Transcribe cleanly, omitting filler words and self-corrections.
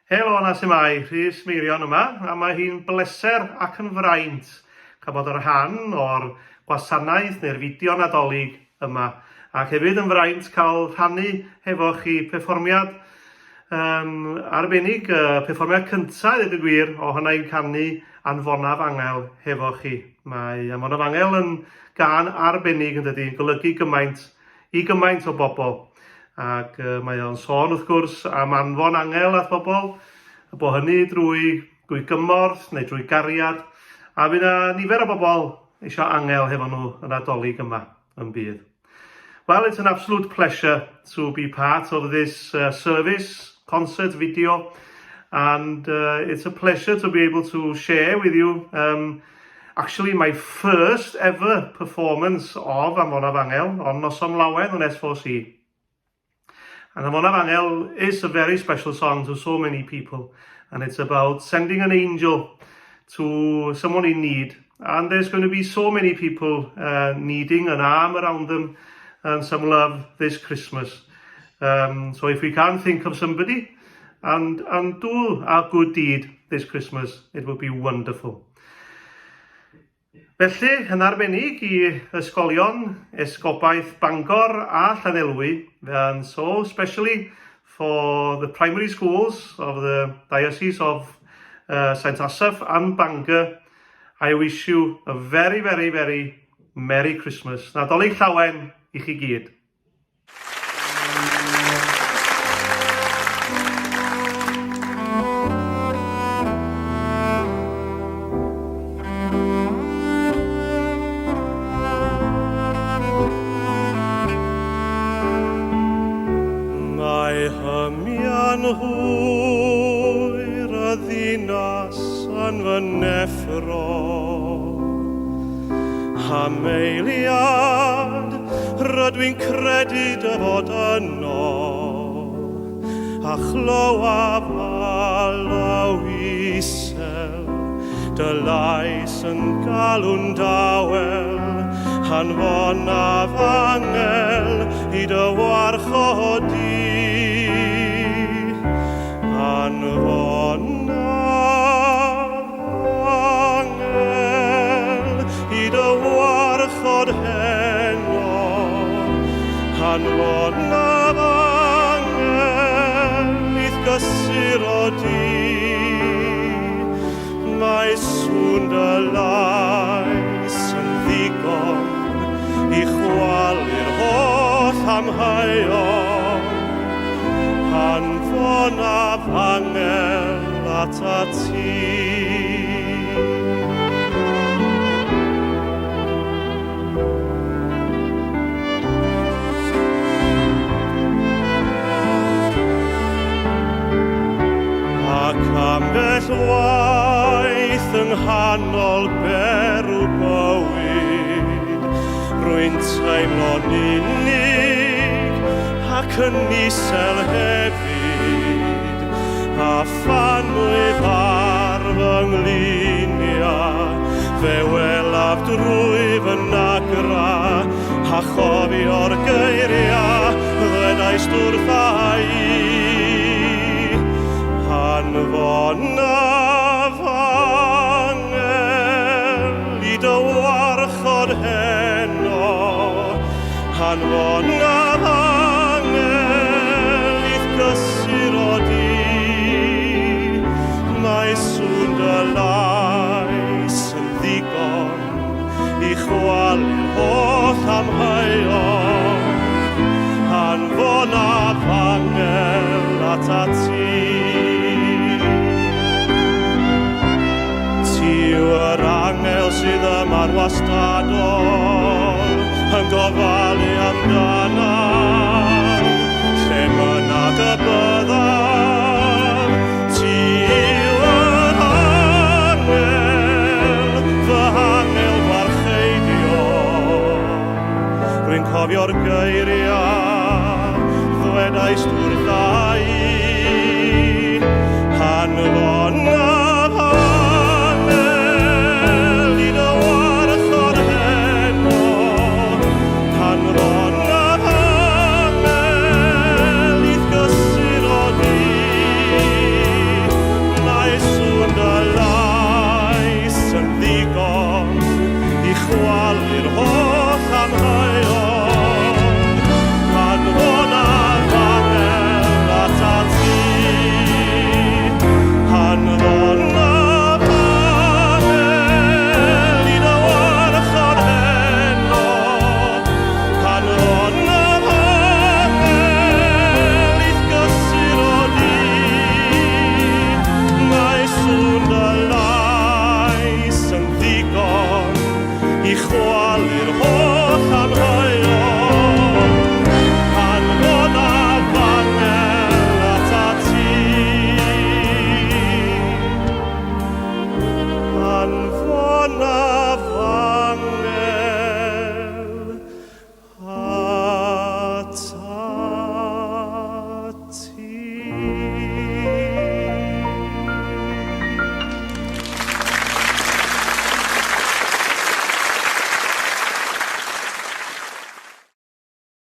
Helo, na sy'n mai, Rhys Meirion yma, a mae hi'n bleser ac yn fraint cael bod yr rhan o'r gwasanaeth neu'r fideo nadolig yma. Ac hefyd yn fraint cael rhannu hefo chi perfformiad arbennig, perfformiad cyntaf, dweud y gwir, o hynna i'n canu Anfonaf Angel hefo chi. Mae Anfonaf Angel yn gan arbennig yn dydy, golygu gymaint i gymaint o bobl. Ac mae o'n sôn wrth gwrs am anfon angel at bobl, bod hynny drwy gymorth neu drwy gariad, a fydd yna nifer o bobl eisiau angel hefo nhw yn Nadolig yma yn bydd. Well, it's an absolute pleasure to be part of this service, concert video, and it's a pleasure to be able to share with you actually my first ever performance of Anfonaf Angel on Noson Lawen on S4C. And Anfonaf Angel is a very special song to so many people, and it's about sending an angel to someone in need. And there's going to be so many people needing an arm around them and some love this Christmas. So if we can think of somebody and do our good deed this Christmas, it would be wonderful. Felly, yn arbennig I ysgolion, esgobaeth Bangor a Llanelwy, and so especially for the primary schools of the Diocese of St Asaph and Bangor, I wish you a very, very, very Merry Christmas. Nadolig llawen I chi gyd. Hwyr y ddinas yn fy neffro, Hameiliad rydw i'n credu dy fod yno, a chlywaf alaw isel, dy lais yn galw'n dawel, Anfonaf Angel I dy warchod di. Anfonaf Angel I dy warchod heno, Anfonaf Angel I'th gysuro di. Mae sŵn dy lais yn ddigon I chwalu'r holl amheuon, Anfonaf Angel ata ti. Ac ambell waith yng nghanol berw bywyd, rwy'n teimlo'n unig ac yn isel hefyd, a phanwyf ar fy nglyniau, fe welaf drwy fy nagra, a chofio'r geiriau ddedais wrtha I. Anfonaf Angel I dy warchod heno, Anfonaf Angel I'th gysuro di. Mae sŵn dy lais yn ddigon I chwalu'r holl amheuon, Anfonaf Angel ata ti. Yw'r angel sydd yma'n wastadol, yn gofalu amdanam, lle mynnag y byddaf. Ti yw'r angel, fy angel warcheidio. Rwy'n cofio'r geiriau, ddwedais wrtha I. Anfonaf Angel I dy warchod heno, Anfonaf Chwalu'r holl anheuol